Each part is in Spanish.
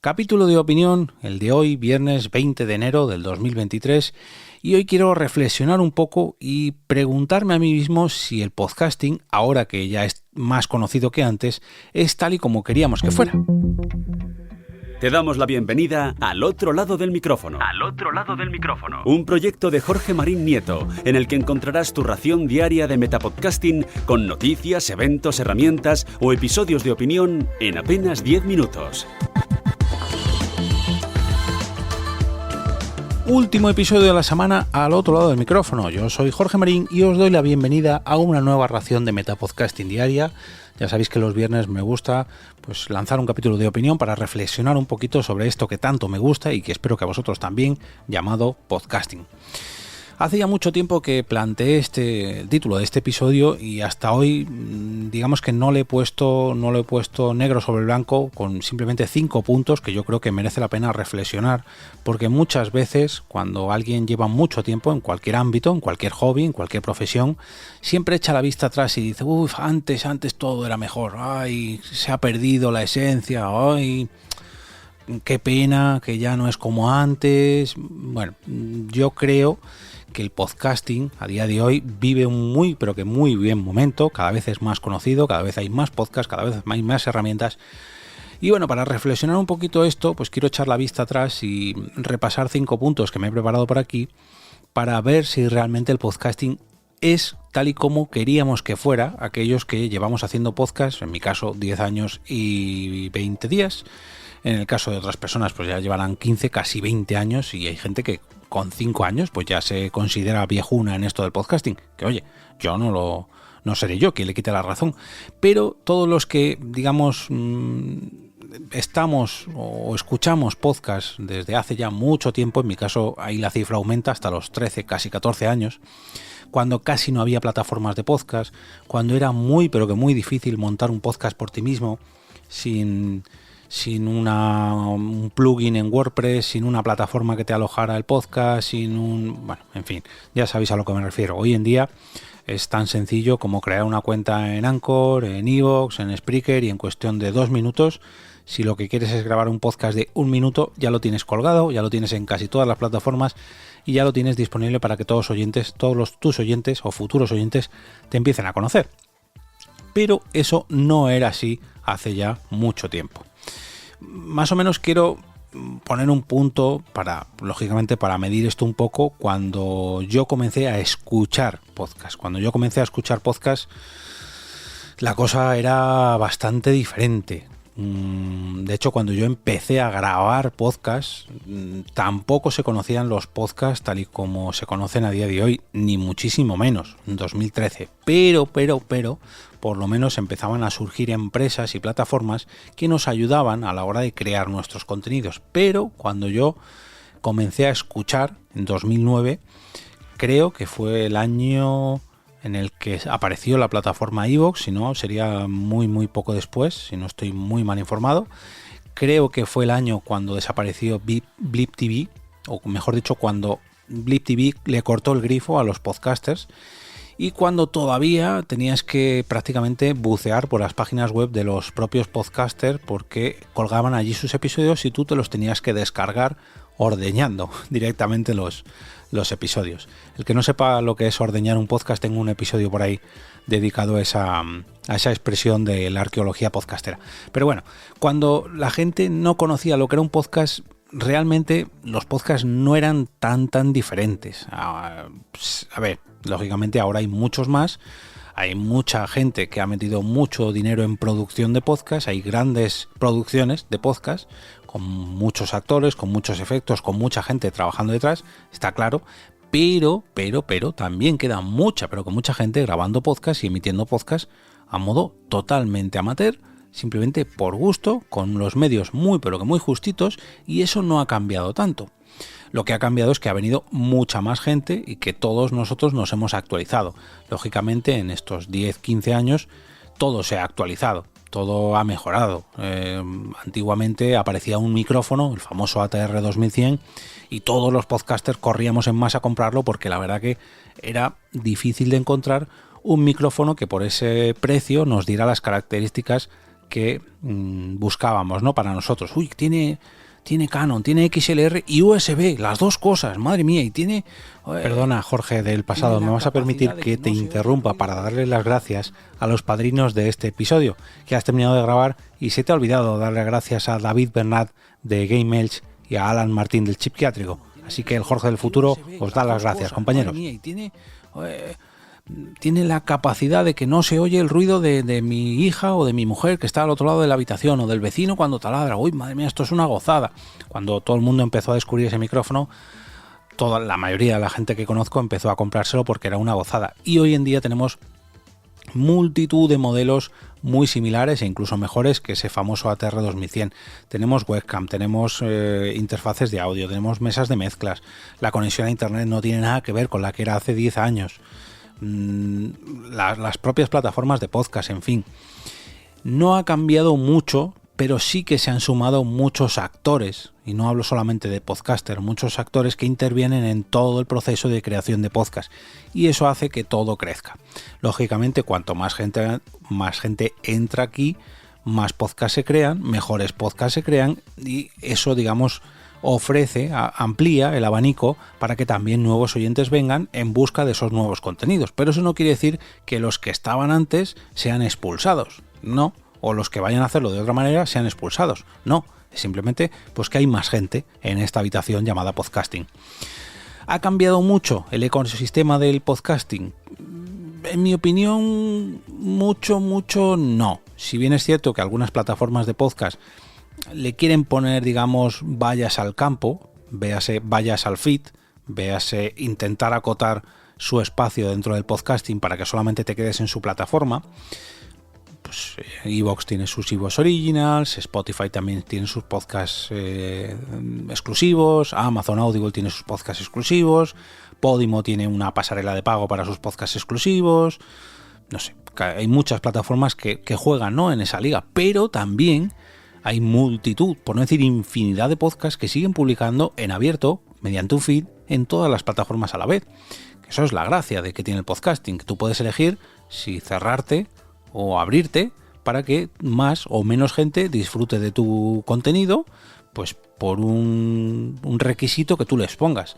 Capítulo de opinión, el de hoy, viernes 20 de enero del 2023, y hoy quiero reflexionar un poco y preguntarme a mí mismo si el podcasting, ahora que ya es más conocido que antes, es tal y como queríamos que fuera. Te damos la bienvenida al otro lado del micrófono. Un proyecto de Jorge Marín Nieto, en el que encontrarás tu ración diaria de metapodcasting con noticias, eventos, herramientas o episodios de opinión en apenas 10 minutos. Último episodio de la semana al otro lado del micrófono. Yo soy Jorge Marín y os doy la bienvenida a una nueva ración de metapodcasting diaria. Ya sabéis que los viernes me gusta pues lanzar un capítulo de opinión para reflexionar un poquito sobre esto que tanto me gusta y que espero que a vosotros también, llamado podcasting. Hace ya mucho tiempo que planteé el título de este episodio y hasta hoy digamos que no le he puesto negro sobre blanco, con simplemente 5 puntos que yo creo que merece la pena reflexionar, porque muchas veces cuando alguien lleva mucho tiempo en cualquier ámbito, en cualquier hobby, en cualquier profesión, siempre echa la vista atrás y dice, antes todo era mejor, ay, se ha perdido la esencia, ay, qué pena que ya no es como antes. Bueno, yo creo que el podcasting a día de hoy vive un muy bien momento, cada vez es más conocido, cada vez hay más podcasts, cada vez hay más herramientas. Y bueno, para reflexionar un poquito esto, pues quiero echar la vista atrás y repasar 5 puntos que me he preparado por aquí para ver si realmente el podcasting es tal y como queríamos que fuera aquellos que llevamos haciendo podcast, en mi caso 10 años y 20 días. En el caso de otras personas pues ya llevarán 15, casi 20 años, y hay gente que con 5 años pues ya se considera viejuna en esto del podcasting, que oye, yo no seré yo quien le quite la razón, pero todos los que digamos estamos o escuchamos podcast desde hace ya mucho tiempo, en mi caso ahí la cifra aumenta hasta los 13, casi 14 años, cuando casi no había plataformas de podcast, cuando era muy muy difícil montar un podcast por ti mismo, sin un plugin en WordPress, sin una plataforma que te alojara el podcast, bueno, en fin, ya sabéis a lo que me refiero. Hoy en día es tan sencillo como crear una cuenta en Anchor, en iVoox, en Spreaker, y en cuestión de 2 minutos, si lo que quieres es grabar un podcast de 1 minuto, ya lo tienes colgado, ya lo tienes en casi todas las plataformas y ya lo tienes disponible para que todos tus oyentes o futuros oyentes te empiecen a conocer. Pero eso no era así hace ya mucho tiempo. Más o menos quiero poner un punto lógicamente para medir esto un poco. Cuando yo comencé a escuchar podcast, la cosa era bastante diferente. De hecho, cuando yo empecé a grabar podcast, tampoco se conocían los podcasts tal y como se conocen a día de hoy, ni muchísimo menos, en 2013. Pero, por lo menos empezaban a surgir empresas y plataformas que nos ayudaban a la hora de crear nuestros contenidos. Pero cuando yo comencé a escuchar, en 2009, creo que fue el año en el que apareció la plataforma iVoox, si no sería muy poco después, si no estoy muy mal informado. Creo que fue el año cuando desapareció Blip TV, o mejor dicho, cuando Blip TV le cortó el grifo a los podcasters, y cuando todavía tenías que prácticamente bucear por las páginas web de los propios podcasters porque colgaban allí sus episodios y tú te los tenías que descargar ordeñando directamente los episodios. El que no sepa lo que es ordeñar un podcast, tengo un episodio por ahí dedicado a esa expresión de la arqueología podcastera. Pero bueno, cuando la gente no conocía lo que era un podcast, realmente los podcasts no eran tan diferentes. A ver, lógicamente ahora hay muchos más. Hay mucha gente que ha metido mucho dinero en producción de podcast, hay grandes producciones de podcast con muchos actores, con muchos efectos, con mucha gente trabajando detrás, está claro, pero también queda mucha gente grabando podcast y emitiendo podcast a modo totalmente amateur, simplemente por gusto, con los medios muy justitos, y eso no ha cambiado tanto. Lo que ha cambiado es que ha venido mucha más gente y que todos nosotros nos hemos actualizado. Lógicamente, en estos 10-15 años todo se ha actualizado, todo ha mejorado. Antiguamente aparecía un micrófono, el famoso ATR 2100, y todos los podcasters corríamos en masa a comprarlo porque la verdad que era difícil de encontrar un micrófono que por ese precio nos diera las características que buscábamos, ¿no? Para nosotros. Uy, tiene Canon, tiene XLR y USB, las dos cosas, madre mía, y tiene... Perdona, Jorge, del pasado, ¿me vas a permitir que te interrumpa para darle las gracias a los padrinos de este episodio que has terminado de grabar y se te ha olvidado darle gracias a David Bernat de Game Elch y a Alan Martín del Chip Psiquiátrico? Así que el Jorge del futuro os da las gracias, compañeros. Tiene la capacidad de que no se oye el ruido de mi hija o de mi mujer que está al otro lado de la habitación, o del vecino cuando taladra. Uy, madre mía, esto es una gozada. Cuando todo el mundo empezó a descubrir ese micrófono, la mayoría de la gente que conozco empezó a comprárselo porque era una gozada. Y hoy en día tenemos multitud de modelos muy similares e incluso mejores que ese famoso ATR 2100. Tenemos webcam, tenemos interfaces de audio, tenemos mesas de mezclas. La conexión a internet no tiene nada que ver con la que era hace 10 años. Las propias plataformas de podcast, en fin. No ha cambiado mucho, pero sí que se han sumado muchos actores, y no hablo solamente de podcaster, muchos actores que intervienen en todo el proceso de creación de podcast, y eso hace que todo crezca. Lógicamente, cuanto más gente entra aquí, más podcasts se crean, mejores podcasts se crean, y eso, digamos, amplía el abanico para que también nuevos oyentes vengan en busca de esos nuevos contenidos. Pero eso no quiere decir que los que estaban antes sean expulsados, no, o los que vayan a hacerlo de otra manera sean expulsados, no, es simplemente pues que hay más gente en esta habitación llamada podcasting. ¿Ha cambiado mucho el ecosistema del podcasting? En mi opinión, mucho no. Si bien es cierto que algunas plataformas de podcast le quieren poner, digamos, vallas al campo, véase vallas al feed, véase intentar acotar su espacio dentro del podcasting para que solamente te quedes en su plataforma. Pues iVoox tiene sus iVoox Originals, Spotify también tiene sus podcasts exclusivos, Amazon Audible tiene sus podcasts exclusivos, Podimo tiene una pasarela de pago para sus podcasts exclusivos. No sé, hay muchas plataformas que juegan, ¿no?, en esa liga, pero también hay multitud, por no decir infinidad, de podcasts que siguen publicando en abierto, mediante un feed, en todas las plataformas a la vez. Eso es la gracia de que tiene el podcasting, que tú puedes elegir si cerrarte o abrirte para que más o menos gente disfrute de tu contenido, pues por un requisito que tú les pongas.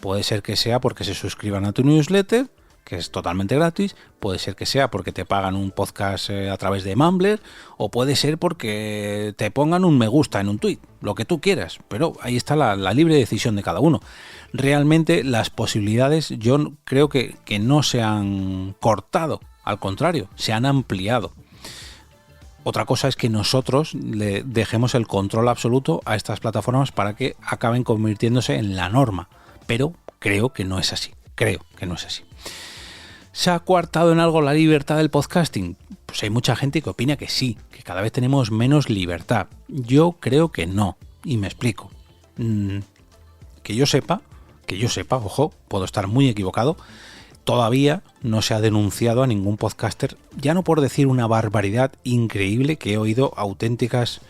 Puede ser que sea porque se suscriban a tu newsletter, que es totalmente gratis, puede ser que sea porque te pagan un podcast a través de Mumbler, o puede ser porque te pongan un me gusta en un tweet, lo que tú quieras, pero ahí está la libre decisión de cada uno. Realmente las posibilidades yo creo que no se han cortado, al contrario, se han ampliado. Otra cosa es que nosotros le dejemos el control absoluto a estas plataformas para que acaben convirtiéndose en la norma, pero creo que no es así, ¿Se ha coartado en algo la libertad del podcasting? Pues hay mucha gente que opina que sí, que cada vez tenemos menos libertad. Yo creo que no, y me explico. Que yo sepa, ojo, puedo estar muy equivocado, todavía no se ha denunciado a ningún podcaster, ya no por decir una barbaridad increíble, que he oído auténticas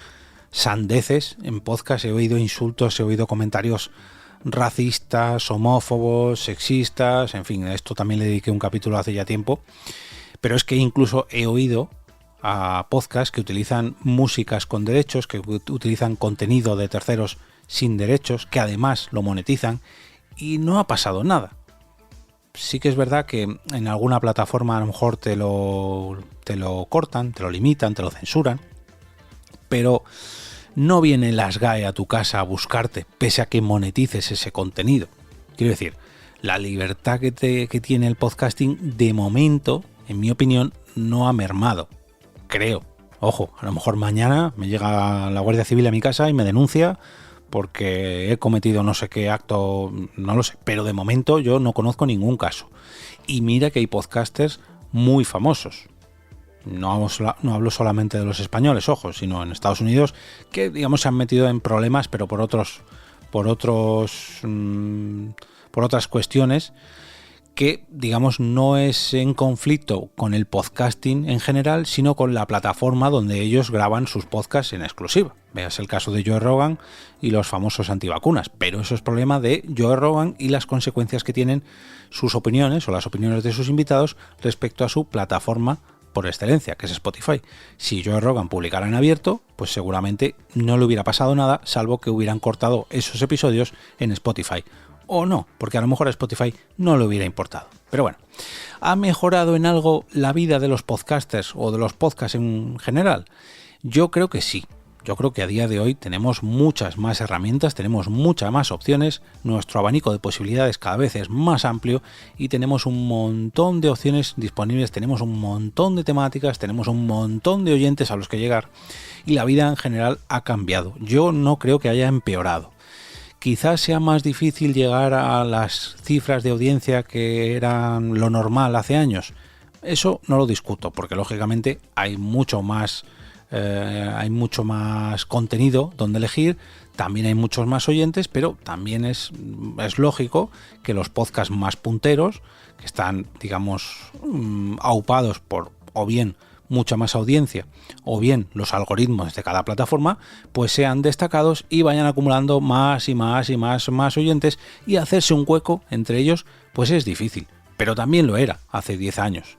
sandeces en podcast, he oído insultos, he oído comentarios racistas, homófobos, sexistas, en fin, a esto también le dediqué un capítulo hace ya tiempo, pero es que incluso he oído a podcasts que utilizan músicas con derechos, que utilizan contenido de terceros sin derechos, que además lo monetizan, y no ha pasado nada. Sí que es verdad que en alguna plataforma a lo mejor te lo cortan, te lo limitan, te lo censuran, pero no vienen las GAE a tu casa a buscarte, pese a que monetices ese contenido. Quiero decir, la libertad que tiene el podcasting, de momento, en mi opinión, no ha mermado. Creo. Ojo, a lo mejor mañana me llega la Guardia Civil a mi casa y me denuncia porque he cometido no sé qué acto, no lo sé. Pero de momento yo no conozco ningún caso. Y mira que hay podcasters muy famosos. No hablo solamente de los españoles, ojo, sino en Estados Unidos, que digamos se han metido en problemas, pero por otras cuestiones, que digamos no es en conflicto con el podcasting en general, sino con la plataforma donde ellos graban sus podcasts en exclusiva. Veas el caso de Joe Rogan y los famosos antivacunas, pero eso es problema de Joe Rogan y las consecuencias que tienen sus opiniones o las opiniones de sus invitados respecto a su plataforma por excelencia, que es Spotify. Si Joe Rogan publicara en abierto, pues seguramente no le hubiera pasado nada, salvo que hubieran cortado esos episodios en Spotify. O no, porque a lo mejor a Spotify no le hubiera importado. Pero bueno, ¿ha mejorado en algo la vida de los podcasters o de los podcasts en general? Yo creo que sí. Yo creo que a día de hoy tenemos muchas más herramientas, tenemos muchas más opciones, nuestro abanico de posibilidades cada vez es más amplio y tenemos un montón de opciones disponibles, tenemos un montón de temáticas, tenemos un montón de oyentes a los que llegar y la vida en general ha cambiado. Yo no creo que haya empeorado. Quizás sea más difícil llegar a las cifras de audiencia que eran lo normal hace años. Eso no lo discuto, porque lógicamente hay mucho más contenido donde elegir, también hay muchos más oyentes, pero también es lógico que los podcasts más punteros, que están, digamos, aupados por o bien mucha más audiencia o bien los algoritmos de cada plataforma, pues sean destacados y vayan acumulando más y más oyentes, y hacerse un hueco entre ellos pues es difícil, pero también lo era hace 10 años.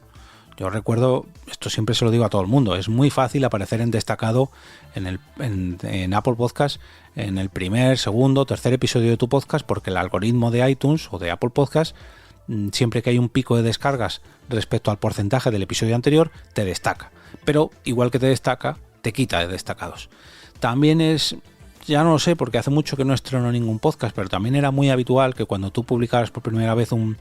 Yo recuerdo, esto siempre se lo digo a todo el mundo, es muy fácil aparecer en destacado en Apple Podcast en el primer, segundo, tercer episodio de tu podcast, porque el algoritmo de iTunes o de Apple Podcast, siempre que hay un pico de descargas respecto al porcentaje del episodio anterior, te destaca. Pero igual que te destaca, te quita de destacados. También es, ya no lo sé porque hace mucho que no estreno ningún podcast, pero también era muy habitual que cuando tú publicaras por primera vez un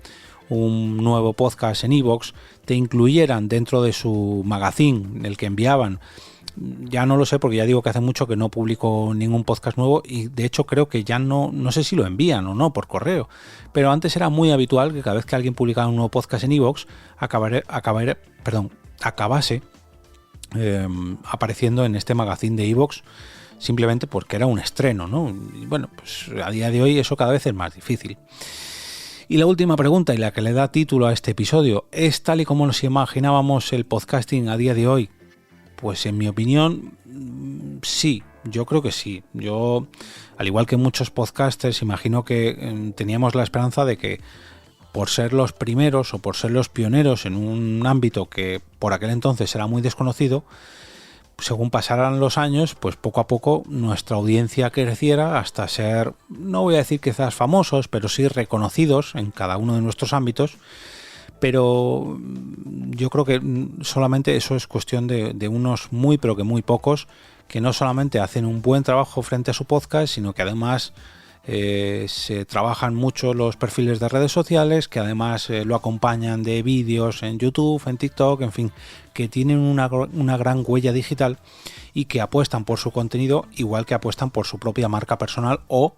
nuevo podcast en iVoox, te incluyeran dentro de su magazine, el que enviaban. Ya no lo sé porque ya digo que hace mucho que no publico ningún podcast nuevo y de hecho creo que ya no sé si lo envían o no por correo, pero antes era muy habitual que cada vez que alguien publicaba un nuevo podcast en iVoox acabase apareciendo en este magazine de iVoox, simplemente porque era un estreno, ¿no? Y bueno, pues a día de hoy eso cada vez es más difícil. Y la última pregunta, y la que le da título a este episodio, ¿es tal y como nos imaginábamos el podcasting a día de hoy? Pues en mi opinión, sí, yo creo que sí. Yo, al igual que muchos podcasters, imagino que teníamos la esperanza de que por ser los primeros o por ser los pioneros en un ámbito que por aquel entonces era muy desconocido, según pasaran los años, pues poco a poco nuestra audiencia creciera hasta ser, no voy a decir quizás famosos, pero sí reconocidos en cada uno de nuestros ámbitos. Pero yo creo que solamente eso es cuestión de unos muy, pero que muy pocos, que no solamente hacen un buen trabajo frente a su podcast, sino que además se trabajan mucho los perfiles de redes sociales, que además lo acompañan de vídeos en YouTube, en TikTok, en fin, que tienen una gran huella digital y que apuestan por su contenido igual que apuestan por su propia marca personal o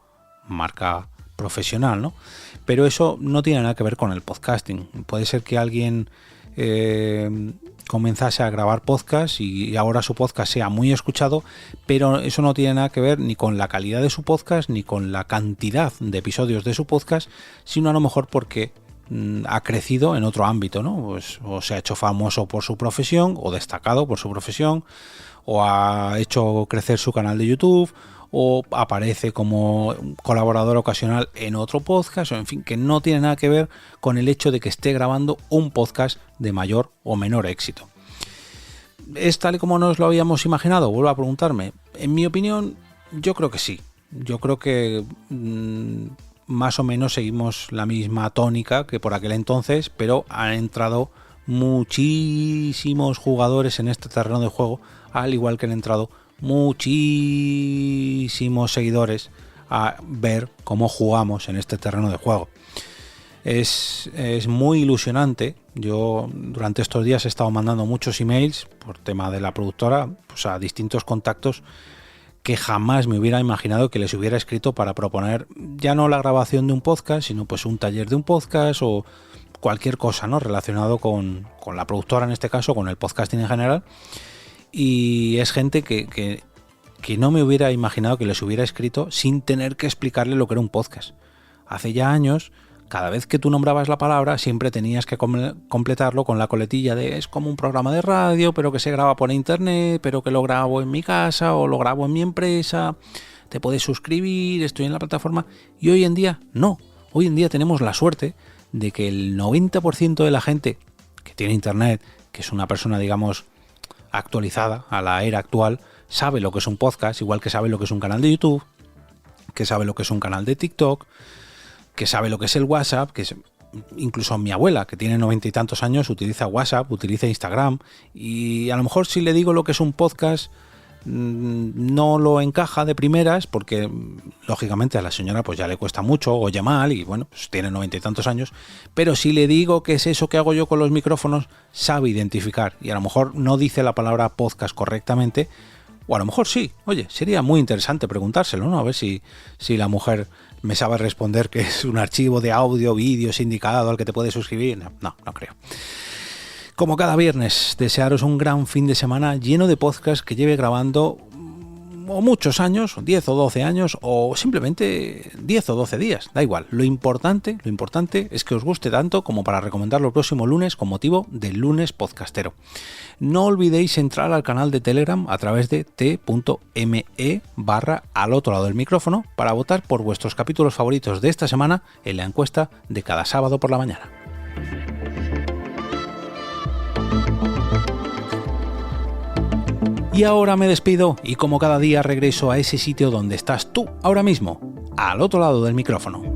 marca profesional, ¿no? Pero eso no tiene nada que ver con el podcasting. Puede ser que alguien comenzase a grabar podcast y ahora su podcast sea muy escuchado, pero eso no tiene nada que ver ni con la calidad de su podcast ni con la cantidad de episodios de su podcast, sino a lo mejor porque ha crecido en otro ámbito, ¿no? Pues, o se ha hecho famoso por su profesión o destacado por su profesión, o ha hecho crecer su canal de YouTube, o aparece como colaborador ocasional en otro podcast, o en fin, que no tiene nada que ver con el hecho de que esté grabando un podcast de mayor o menor éxito. ¿Es tal y como nos lo habíamos imaginado? Vuelvo a preguntarme. En mi opinión, yo creo que sí. Yo creo que más o menos seguimos la misma tónica que por aquel entonces, pero han entrado muchísimos jugadores en este terreno de juego, al igual que han entrado muchísimos seguidores a ver cómo jugamos en este terreno de juego. Es muy ilusionante. Yo durante estos días he estado mandando muchos emails por tema de la productora, pues a distintos contactos que jamás me hubiera imaginado que les hubiera escrito para proponer ya no la grabación de un podcast, sino pues un taller de un podcast o cualquier cosa, ¿no?, relacionado con la productora, en este caso con el podcasting en general. Y es gente que no me hubiera imaginado que les hubiera escrito sin tener que explicarle lo que era un podcast. Hace ya años, cada vez que tú nombrabas la palabra, siempre tenías que completarlo con la coletilla de es como un programa de radio, pero que se graba por internet, pero que lo grabo en mi casa o lo grabo en mi empresa, te puedes suscribir, estoy en la plataforma. Y hoy en día, no. Hoy en día tenemos la suerte de que el 90% de la gente que tiene internet, que es una persona, digamos, actualizada a la era actual, sabe lo que es un podcast, igual que sabe lo que es un canal de YouTube, que sabe lo que es un canal de TikTok, que sabe lo que es el WhatsApp, incluso mi abuela, que tiene 90 y tantos años, utiliza WhatsApp, utiliza Instagram, y a lo mejor si le digo lo que es un podcast no lo encaja de primeras, porque lógicamente a la señora pues ya le cuesta mucho, oye mal y bueno, pues tiene 90 y tantos años, pero si le digo qué es eso que hago yo con los micrófonos, sabe identificar, y a lo mejor no dice la palabra podcast correctamente, o a lo mejor sí. Oye, sería muy interesante preguntárselo, ¿no? A ver si la mujer me sabe responder que es un archivo de audio, vídeo sindicado al que te puedes suscribir. No creo. Como cada viernes, desearos un gran fin de semana lleno de podcasts que lleve grabando o muchos años, 10 o 12 años, o simplemente 10 o 12 días, da igual. Lo importante es que os guste tanto como para recomendarlo el próximo lunes con motivo del lunes podcastero. No olvidéis entrar al canal de Telegram a través de t.me/al otro lado del micrófono para votar por vuestros capítulos favoritos de esta semana en la encuesta de cada sábado por la mañana. Y ahora me despido y como cada día regreso a ese sitio donde estás tú ahora mismo, al otro lado del micrófono.